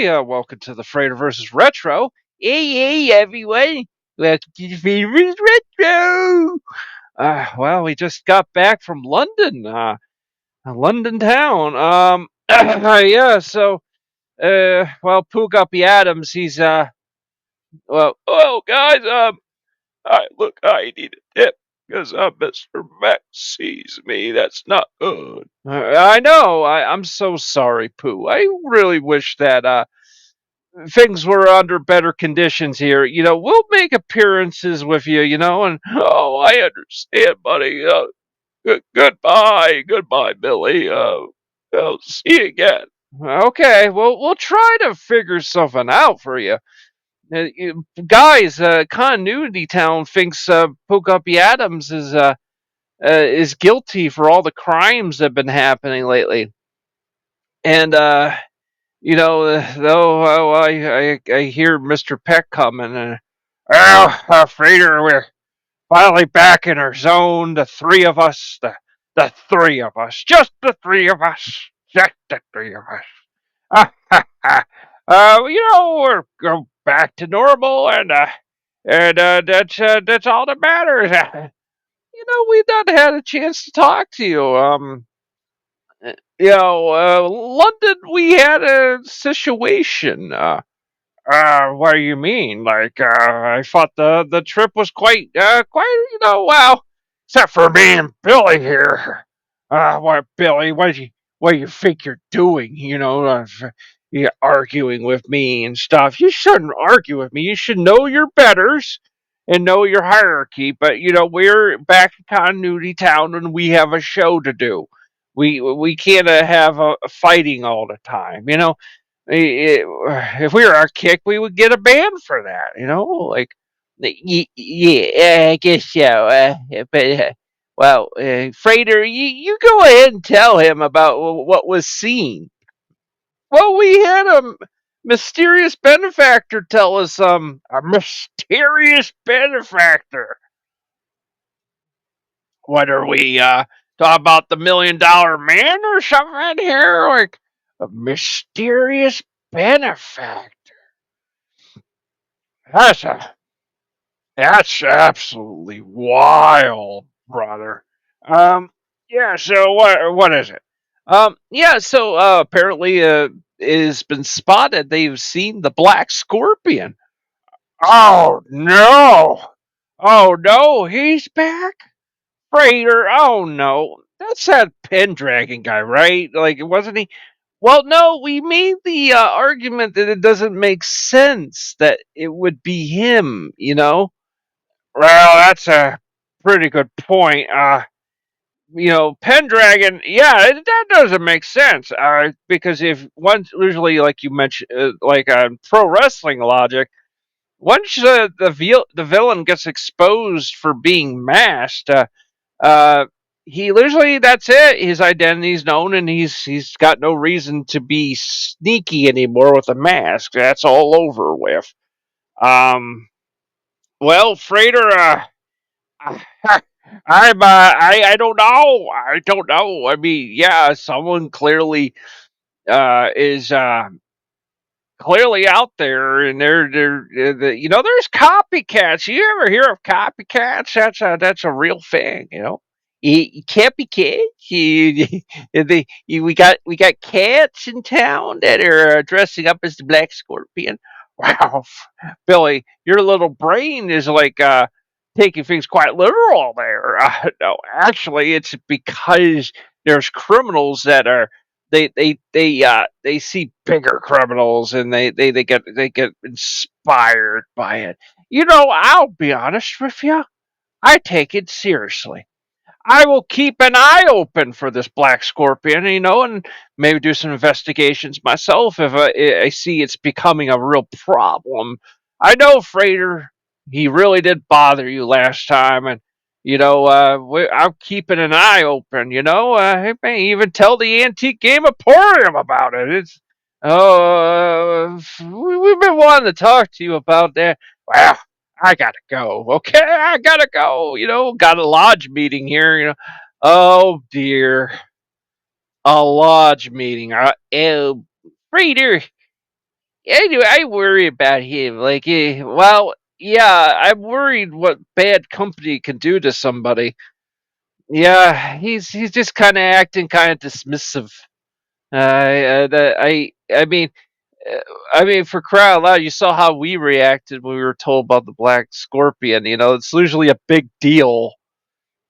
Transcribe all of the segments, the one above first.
Welcome to the Frater versus Retro. Hey, everyone. Welcome to the Frater versus Retro. We just got back from London, London town. Pook Adams, guys, I need a tip because Mr. Max sees me. That's not good. I know. I'm so sorry, Pooh. I really wish that, things were under better conditions here. We'll make appearances with you, and I understand, buddy. Goodbye, Billy. I'll see you again. Okay, well, we'll try to figure something out for you. Guys, Continuity Town thinks Pookupy Adams is guilty for all the crimes that have been happening lately, and though I hear Mr. Peck coming, and Frater, we're finally back in our zone. The three of us, the three of us, just the three of us, just the three of us. We're go back to normal, and that's all that matters. We've not had a chance to talk to you. London, we had a situation. What do you mean? I thought the trip was quite, well, except for me and Billy here. What, Billy? What do you think you're doing? You arguing with me and stuff. You shouldn't argue with me. You should know your betters and know your hierarchy. But we're back in Continuity Town and we have a show to do. We can't have a fighting all the time. If we were a kick, we would get a ban for that. Yeah, I guess so. Frater, you go ahead and tell him about what was seen. Well, we had a mysterious benefactor tell us, a mysterious benefactor. What are we, talking about the $1 million man or something here? Like, a mysterious benefactor. That's a That's absolutely wild, brother. Yeah. So what is it? Yeah. So apparently, it has been spotted. They've seen the black scorpion. Oh no! Oh no! He's back, Frater. Oh no! That's that Pendragon guy, right? Like, wasn't he? Well, no, we made the argument that it doesn't make sense that it would be him. Well, that's a pretty good point. Pendragon, yeah, that doesn't make sense. Because if once, usually, like you mentioned, like pro wrestling logic, once the villain gets exposed for being masked, uh, he usually that's it. His identity's known, and he's got no reason to be sneaky anymore with a mask. That's all over with. Um, well, Frater, I don't know. I don't know. I mean, yeah, someone clearly is clearly out there, and there's copycats. You ever hear of copycats? That's a real thing. Copycats. We got cats in town that are dressing up as the Black Scorpion. Wow, Billy, your little brain is like taking things quite literal there. No, actually, it's because there's criminals that are they see bigger criminals and they get inspired by it. I'll be honest with you. I take it seriously. I will keep an eye open for this black scorpion, and maybe do some investigations myself if I see it's becoming a real problem. I know Frater, he really did bother you last time, and I'm keeping an eye open. I may even tell the Antique Game Emporium about it. We've been wanting to talk to you about that. Well, I gotta go. Okay, I gotta go. Got a lodge meeting here. Oh dear, a lodge meeting. Oh, Frater, Anyway, I worry about him. Well, yeah, I'm worried what bad company can do to somebody. Yeah, he's just kind of acting kind of dismissive. I mean, uh, for crying out loud, you saw how we reacted when we were told about the black scorpion. It's usually a big deal,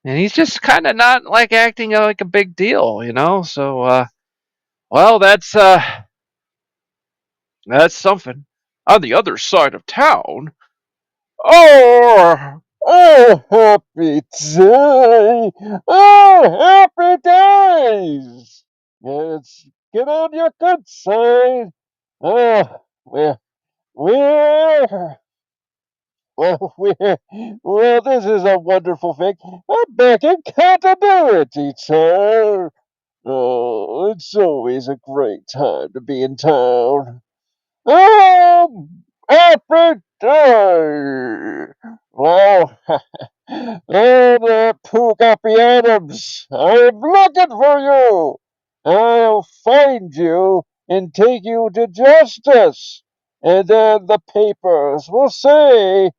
and he's just kind of not like acting like a big deal. So well, that's something. On the other side of town. Oh, oh, happy day! Oh, happy days! Let's get on your good side. Oh, we're, well, this is a wonderful thing. I'm back in continuity, sir. Oh, it's always a great time to be in town. Happy day! Well, oh, there, Pookappy Adams, I'm looking for you. I'll find you and take you to justice. And then the papers will say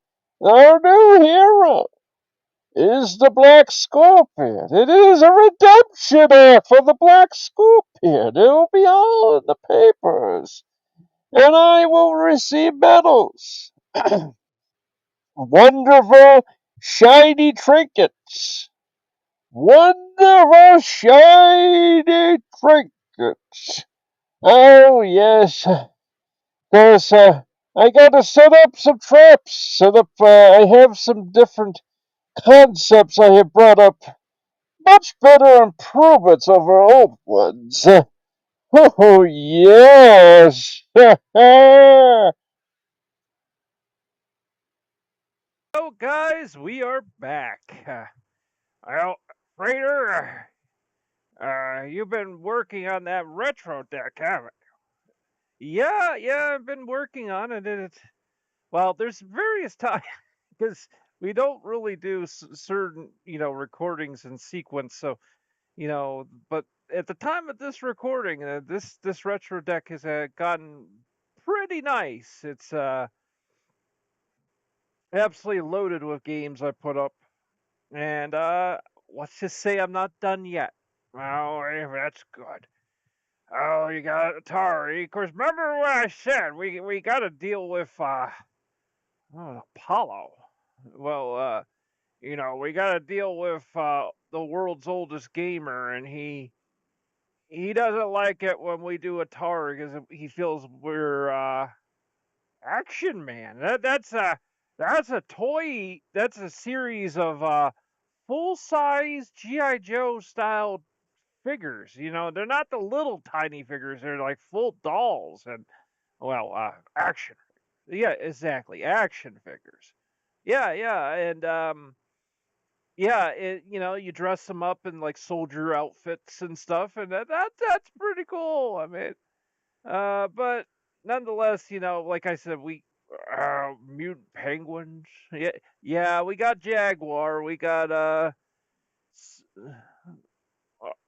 our new hero is the Black Scorpion. It is a redemption arc for the Black Scorpion. It'll be all in the papers. And I will receive medals. Wonderful, shiny trinkets. Wonderful, shiny trinkets. Oh, yes. Because I got to set up some traps. I have some different concepts I have brought up. Much better improvements over old ones. Oh, yes. So, guys, we are back. Well, Frater, you've been working on that retro deck, haven't you? Yeah, yeah, I've been working on it. Well, there's various times because we don't really do certain, recordings in sequence. So, but at the time of this recording, this retro deck has gotten pretty nice. It's absolutely loaded with games I put up. And let's just say I'm not done yet. Oh, that's good. Oh, you got Atari. Of course, remember what I said? We got to deal with Apollo. Well, we got to deal with the world's oldest gamer, and he doesn't like it when we do Atari because he feels we're Action Man. That's a toy. That's a series of full size GI Joe style figures. They're not the little tiny figures. They're like full dolls and action. Yeah, exactly, action figures. Yeah, yeah, and yeah, you dress them up in like soldier outfits and stuff, and that's pretty cool. I mean, but nonetheless, like I said, we mutant penguins. Yeah, yeah, we got jaguar. We got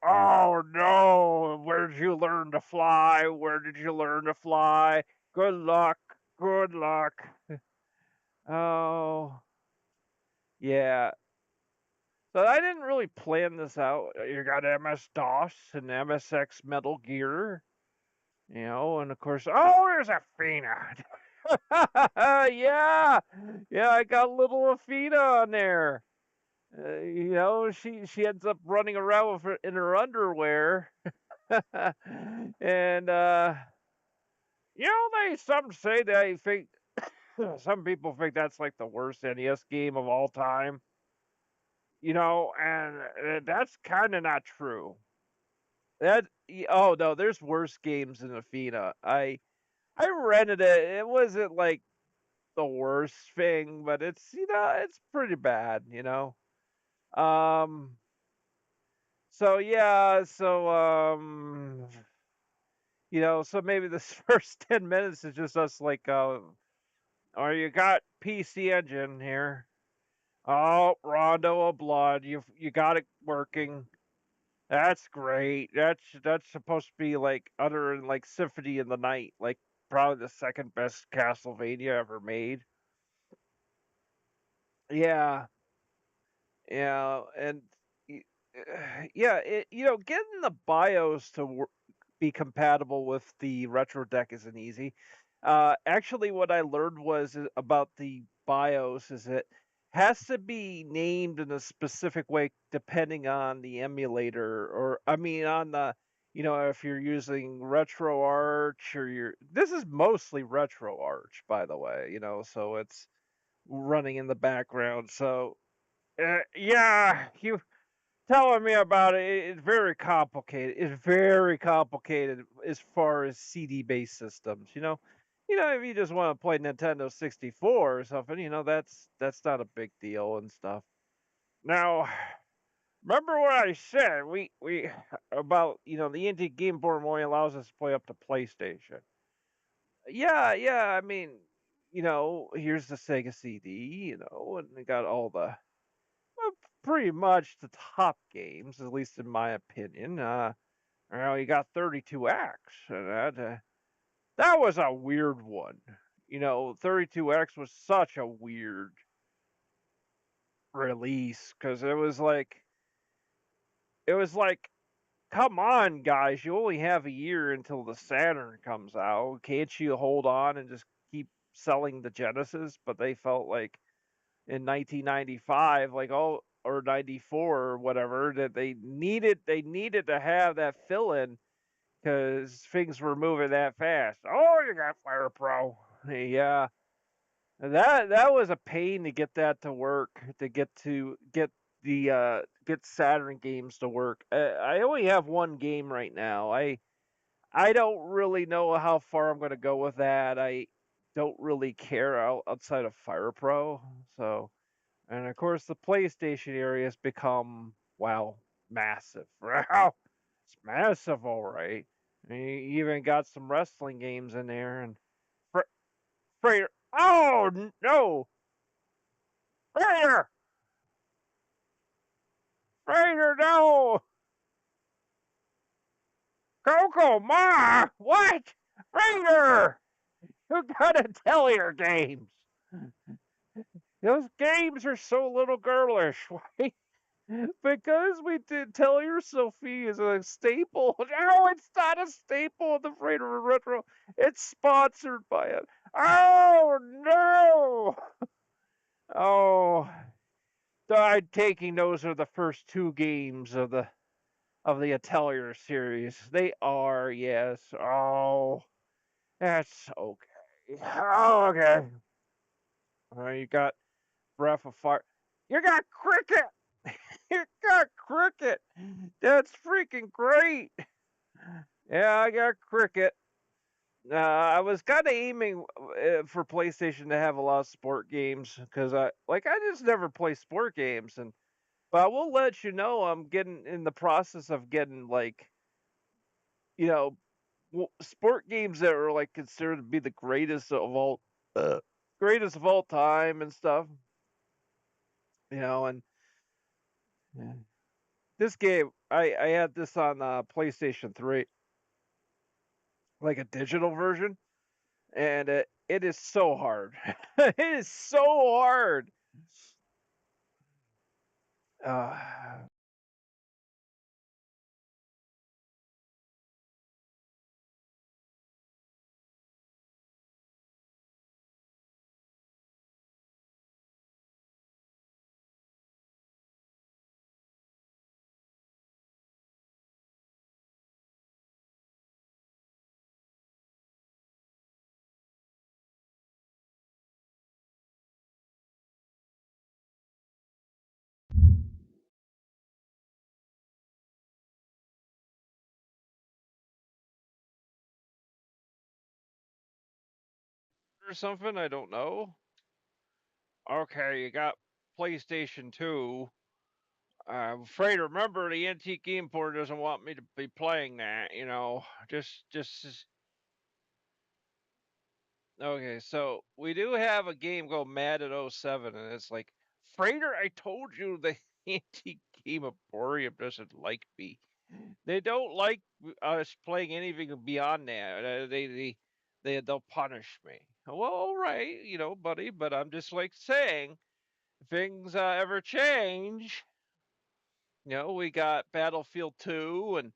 oh no! Where did you learn to fly? Where did you learn to fly? Good luck. Good luck. Oh, yeah. So I didn't really plan this out. You got MS DOS and MSX Metal Gear, and of course, oh, there's Athena. Yeah, yeah, I got little Athena on there. She ends up running around with in her underwear. And some say they think some people think that's like the worst NES game of all time. And that's kind of not true. Oh no, there's worse games than Athena. I rented it. It wasn't like the worst thing, but it's pretty bad. Um so yeah, so maybe this first 10 minutes is just us like or you got PC Engine here. Oh, Rondo of Blood, you got it working. That's great. That's supposed to be like utter like symphony in the night, like probably the second best Castlevania ever made. Yeah, yeah, and y- yeah, getting the BIOS to be compatible with the retro deck isn't easy. Actually, what I learned was about the BIOS is it has to be named in a specific way depending on the emulator, or I mean, on the if you're using RetroArch or you're. This is mostly RetroArch, by the way. So it's running in the background. So yeah, you telling me about it. It's very complicated. It's very complicated as far as CD-based systems. If you just want to play Nintendo 64 or something, that's not a big deal and stuff. Now, remember what I said? We about the Indie Game Board only allows us to play up to PlayStation. Yeah, yeah. I mean, here's the Sega CD. And they got all the pretty much the top games, at least in my opinion. You got 32X, and that was a weird one. 32X was such a weird release because it was like, come on, guys, you only have a year until the Saturn comes out. Can't you hold on and just keep selling the Genesis? But they felt like in 1995, like all or 94 or whatever, that they needed to have that fill in because things were moving that fast. Oh, you got Fire Pro, yeah. That was a pain to get that to work, to get Saturn games to work. I only have one game right now. I don't really know how far I'm going to go with that. I don't really care outside of Fire Pro, so. And of course, the PlayStation area has become, well, massive. Wow, it's massive, all right. And you even got some wrestling games in there. And Fra- Frater, oh no, Frater, Frater, no, Coco, Ma, what, Frater? You gotta tell your games. Those games are so little girlish. Why? Because we did Tell Sophie is a staple. No, it's not a staple of the Frater Retro. It's sponsored by it. Oh no! Oh, I'm taking those are the first two games of the Atelier series. They are, yes. Oh, that's okay. Oh, okay. You got Breath of Fire. You got Cricket. You got Cricket. That's freaking great. Yeah, I got Cricket. I was kind of aiming for PlayStation to have a lot of sport games because I just never play sport games, but I will let you know I'm getting in the process of getting like you know sport games that are like considered to be the uh, greatest of all time and stuff. And yeah. This game I had this on PlayStation 3, like a digital version, and it is so hard. It is so hard. Uh, or something, I don't know. Okay, you got PlayStation 2. I'm afraid to remember the antique game port doesn't want me to be playing that. Just okay. So we do have a game called Mad at '07, and it's like, Frater, I told you the antique game emporium doesn't like me. They don't like us playing anything beyond that. They they'll punish me. Well, all right, buddy, but I'm just like saying, things ever change. We got Battlefield 2, and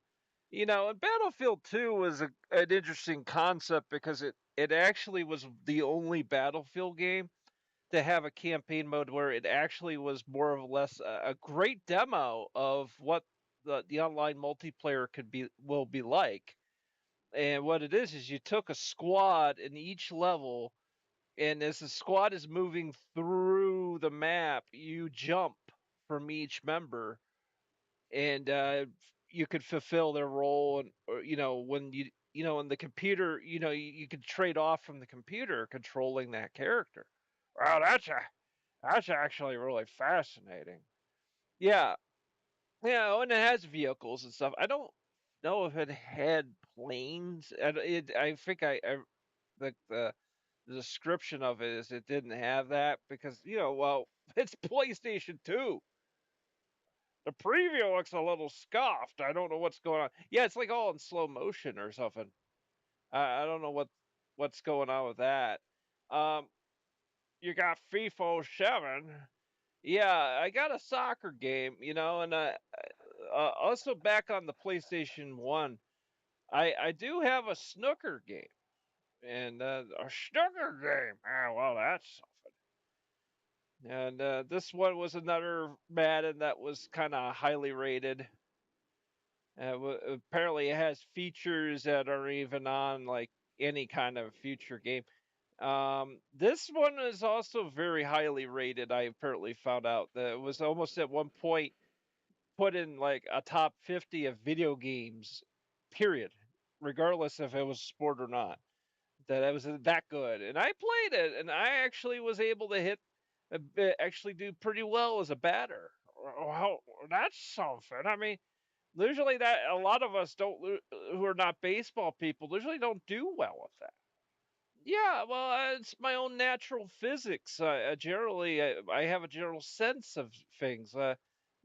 Battlefield 2 was an interesting concept because it actually was the only Battlefield game to have a campaign mode where it actually was more or less a great demo of what the online multiplayer will be like. And what it is you took a squad in each level, and as the squad is moving through the map, you jump from each member, and you could fulfill their role, and or, when in the computer, you could trade off from the computer controlling that character. Wow, that's actually really fascinating. Yeah, and it has vehicles and stuff. I don't know if it had planes. I think the description of it is it didn't have that because well, it's PlayStation 2. The preview looks a little scuffed. I don't know what's going on. Yeah, it's like all in slow motion or something. I don't know what's going on with that. Um, you got FIFA 7. Yeah, I got a soccer game, and also back on the PlayStation 1, I do have a snooker game. And a snooker game. Ah, well, that's something. And this one was another Madden that was kind of highly rated. Apparently, it has features that are even on like any kind of future game. This one is also very highly rated. I apparently found out that it was almost at one point put in like a top 50 of video games, period, regardless if it was sport or not. That it was that good, and I played it, and I actually was able to actually do pretty well as a batter. Well, that's something. I mean, usually that a lot of us don't who are not baseball people usually don't do well with that. Yeah, well, it's my own natural physics. Generally, I have a general sense of things.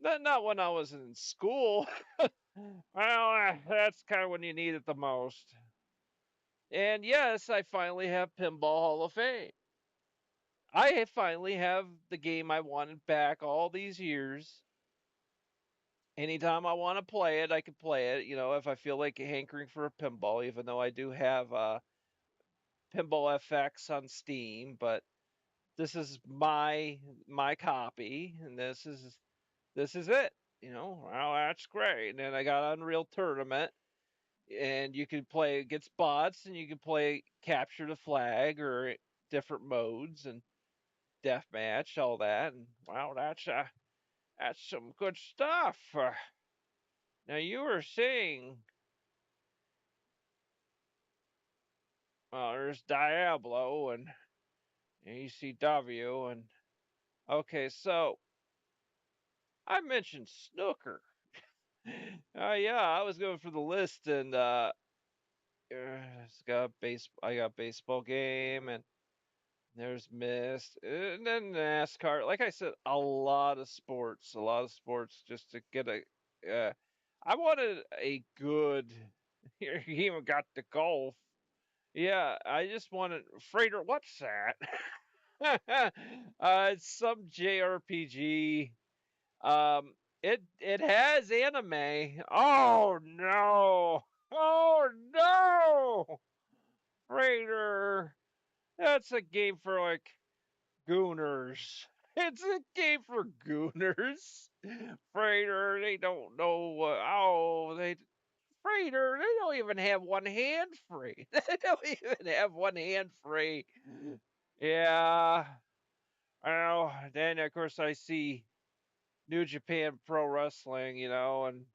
Not when I was in school. Well, that's kind of when you need it the most. And yes, I finally have Pinball Hall of Fame. I finally have the game I wanted back all these years. Anytime I want to play it, I can play it. If I feel like hankering for a pinball, even though I do have Pinball FX on Steam, but this is my copy, and this is it. Well, that's great. And then I got Unreal Tournament, and you can play against bots, and you can play capture the flag or different modes and deathmatch, all that. And wow, that's some good stuff. Now you were saying, well, there's Diablo and ECW, and okay, so I mentioned snooker. Yeah, I was going for the list, and I got baseball game, and there's Mist, and then NASCAR. Like I said, a lot of sports, just to get a. I wanted a good. You even got the golf. Yeah, I just wanted Frater. What's that? It's some JRPG. It has anime. Oh no! Oh no! Frater. That's a game for like gooners. It's a game for gooners. Freighter, they don't know what. Oh, Freighter, they don't even have one hand free. They don't even have one hand free. Yeah. Well, then of course I see New Japan Pro Wrestling, and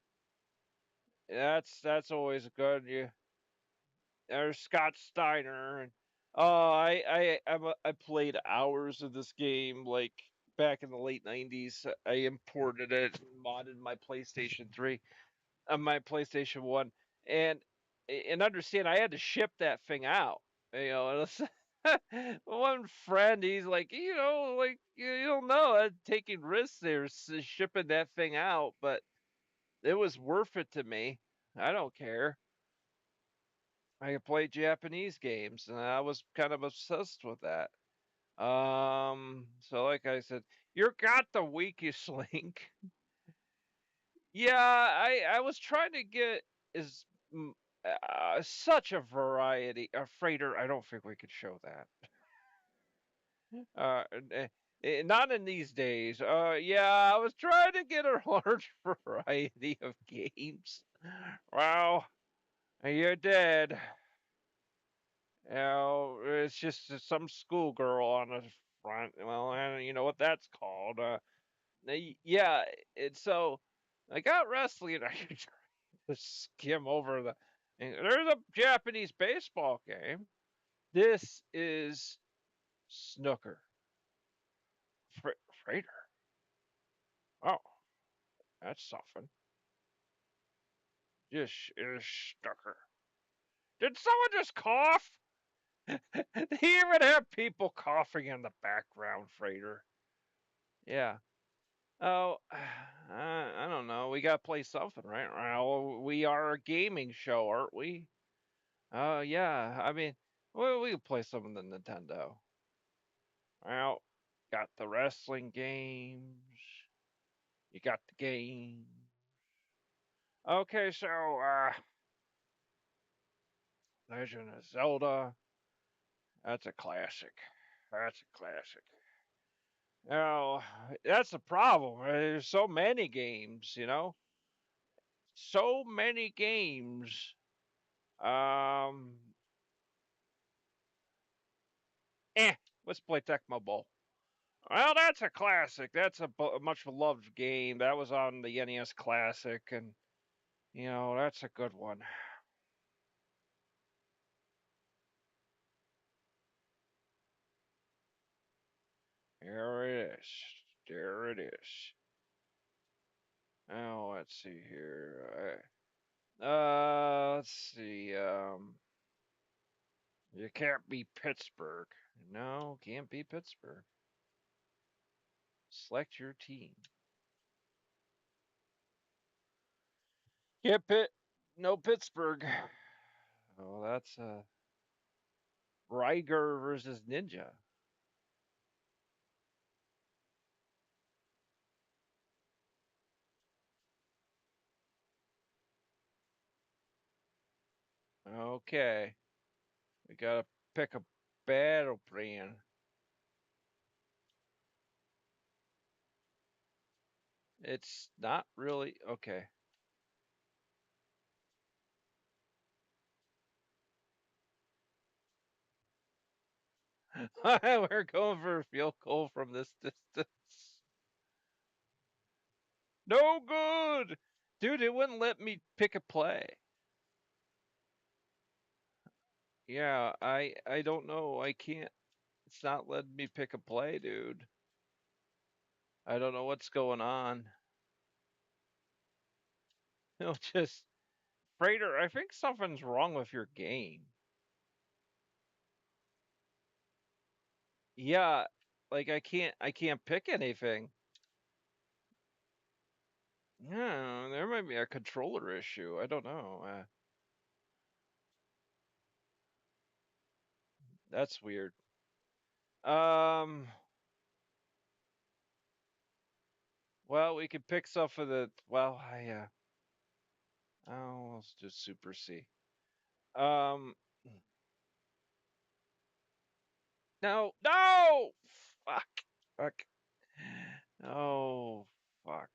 that's always good. There's Scott Steiner, and I played hours of this game like back in the late '90s. I imported it, modded my PlayStation 3, my PlayStation 1, and understand I had to ship that thing out. One friend, he's like, like you don't know, taking risks there, shipping that thing out, but it was worth it to me. I don't care. I play Japanese games, and I was kind of obsessed with that. So like I said, you got the weakest link. Yeah, I was trying to get is such a variety. Frater, I don't think we could show that. Uh, eh, Not in these days. Yeah, I was trying to get a large variety of games. Well, you're dead. You know, it's just some schoolgirl on the front. Well, and you know what that's called. Yeah, it's so I got wrestling. I could just skim over the. And there's a Japanese baseball game. This is snooker. Frater. Oh, that's something. This is snooker. Did someone just cough? They even have people coughing in the background, Frater. Yeah. Oh, I don't know. We gotta play something, right? Well, we are a gaming show, aren't we? Yeah. I mean, we can play some of the Nintendo. Well, got the wrestling games. You got the game. Okay, so Legend of Zelda. That's a classic. That's a classic. Oh, that's the problem. There's so many games, so many games. Um, eh, let's play Tecmo Bowl. Well, that's a classic. That's a much beloved game. That was on the NES Classic, and that's a good one. There it is. There it is. Oh, let's see here. Let's see. You can't be Pittsburgh. No, can't be Pittsburgh. Select your team. Can't pit. No Pittsburgh. Oh, that's Riger versus Ninja. Okay, we gotta pick a battle plan. It's not really okay. We're going for a field goal from this distance. No good, dude. It wouldn't let me pick a play. Yeah, I don't know. I can't. It's not letting me pick a play, dude. I don't know what's going on. It'll just Frater, I think something's wrong with your game. Yeah, like I can't pick anything. Yeah, there might be a controller issue. I don't know. That's weird. Um, well, we could pick stuff for the. Well, oh, let's just Super C. Um, no, no, fuck, fuck. Oh, fuck.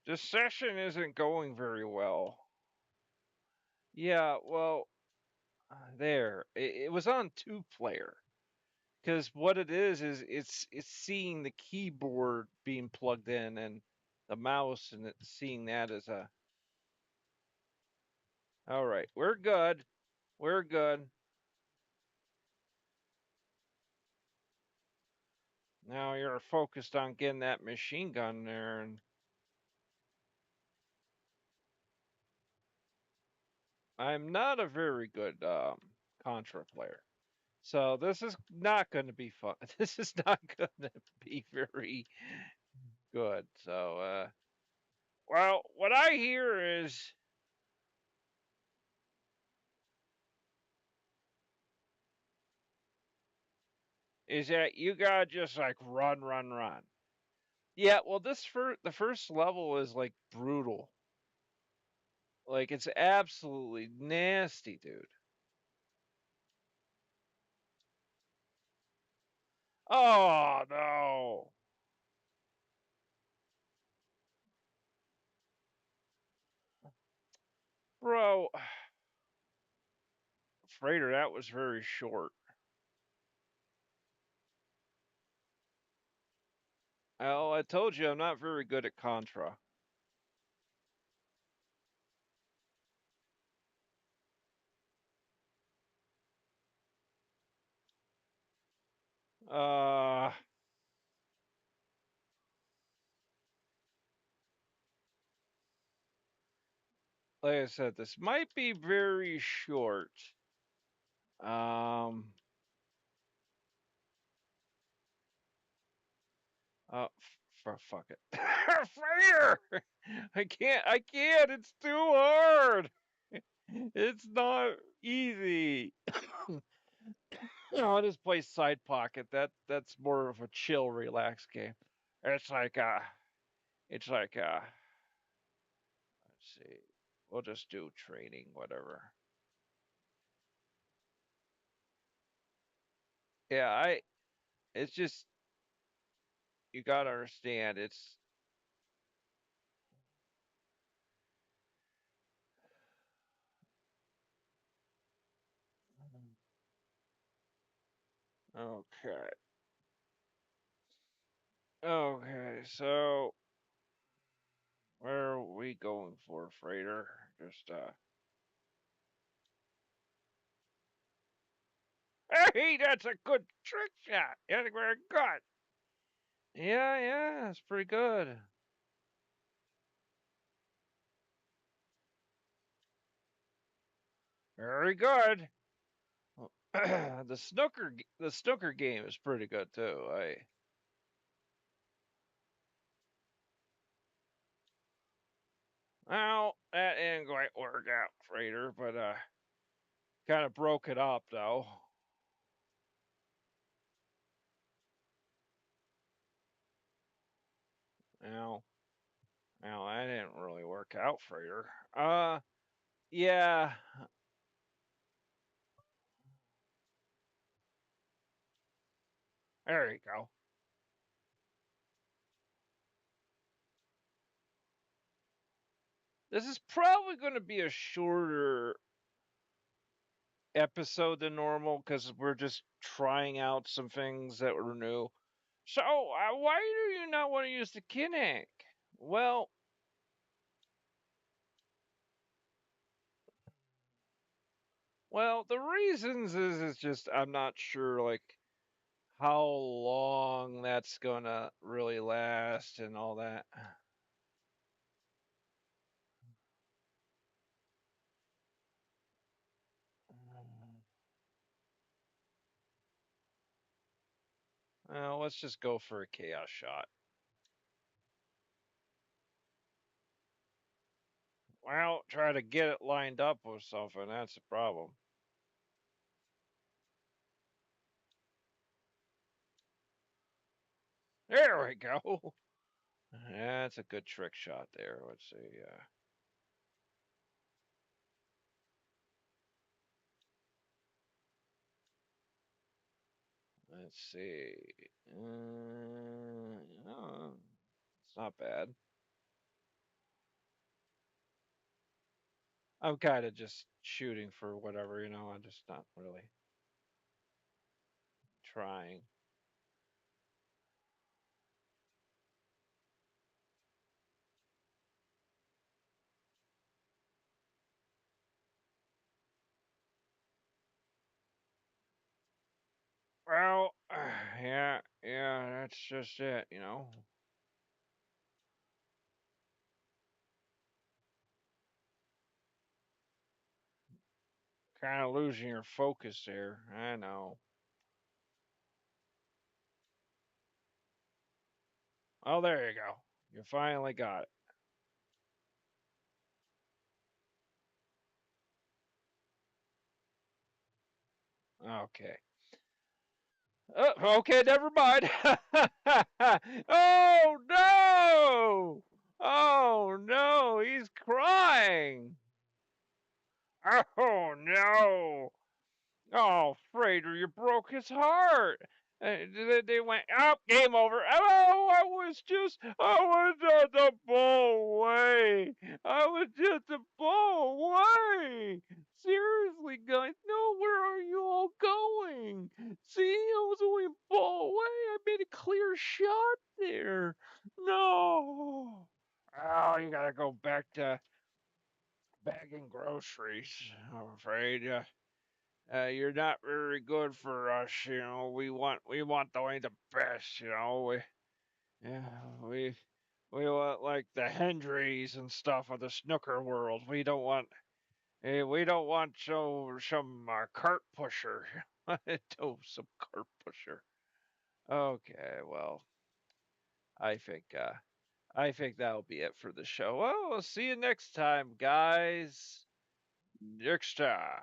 This session isn't going very well. Yeah, well, there. It was on two player because what it is it's seeing the keyboard being plugged in and the mouse and it's seeing that as a. All right, we're good. We're good. Now you're focused on getting that machine gun there, and I'm not a very good Contra player. So this is not going to be fun. This is not going to be very good. So, well, what I hear is is that you gotta just like run, run, run. Yeah, well, the first level is like brutal. Like it's absolutely nasty, dude. Oh no, bro, Frater, that was very short. Oh, I told you I'm not very good at Contra. Uh, like I said, this might be very short. Um, fuck it, Frater. I can't. It's too hard. It's not easy. I just play Side Pocket. That's more of a chill, relaxed game. It's like it's like let's see. We'll just do training, whatever. Yeah, I. It's just you gotta understand. It's okay. Okay, so where are we going for, Frater? Just hey, that's a good trick shot. That's very good. Yeah, yeah, it's pretty good. Very good. The snooker game is pretty good too. I Well, that didn't quite work out, Frater, but kind of broke it up though. Now, now that didn't really work out, Frater. Yeah, there you go. This is probably going to be a shorter episode than normal because we're just trying out some things that were new. So, why do you not want to use the Kinect? Well, the reasons is it's just I'm not sure like how long that's gonna really last and all that. Let's just go for a chaos shot. Well, try to get it lined up with something. That's the problem. There we go. That's a good trick shot there. Let's see. Let's see. No, it's not bad. I'm kind of just shooting for whatever, I'm just not really trying. Well, yeah, yeah, that's just it. Kind of losing your focus there. I know. Oh, there you go. You finally got it. Okay. Okay, never mind. Oh no! Oh no, he's crying. Oh no! Oh, Frater, you broke his heart. They went, oh, game over. Oh, I was just a blow away. I was just a blow away. Seriously, guys, no, where are you all going? See, I was only a blow away. I made a clear shot there. No. Oh, you gotta go back to bagging groceries, I'm afraid. You're not very good for us. We want the best. Yeah, we we want like the Hendrys and stuff of the snooker world. We don't want some cart pusher. Do some cart pusher. Okay, well, I think uh, I think that'll be it for the show. Well, we'll see you next time, guys. Next time.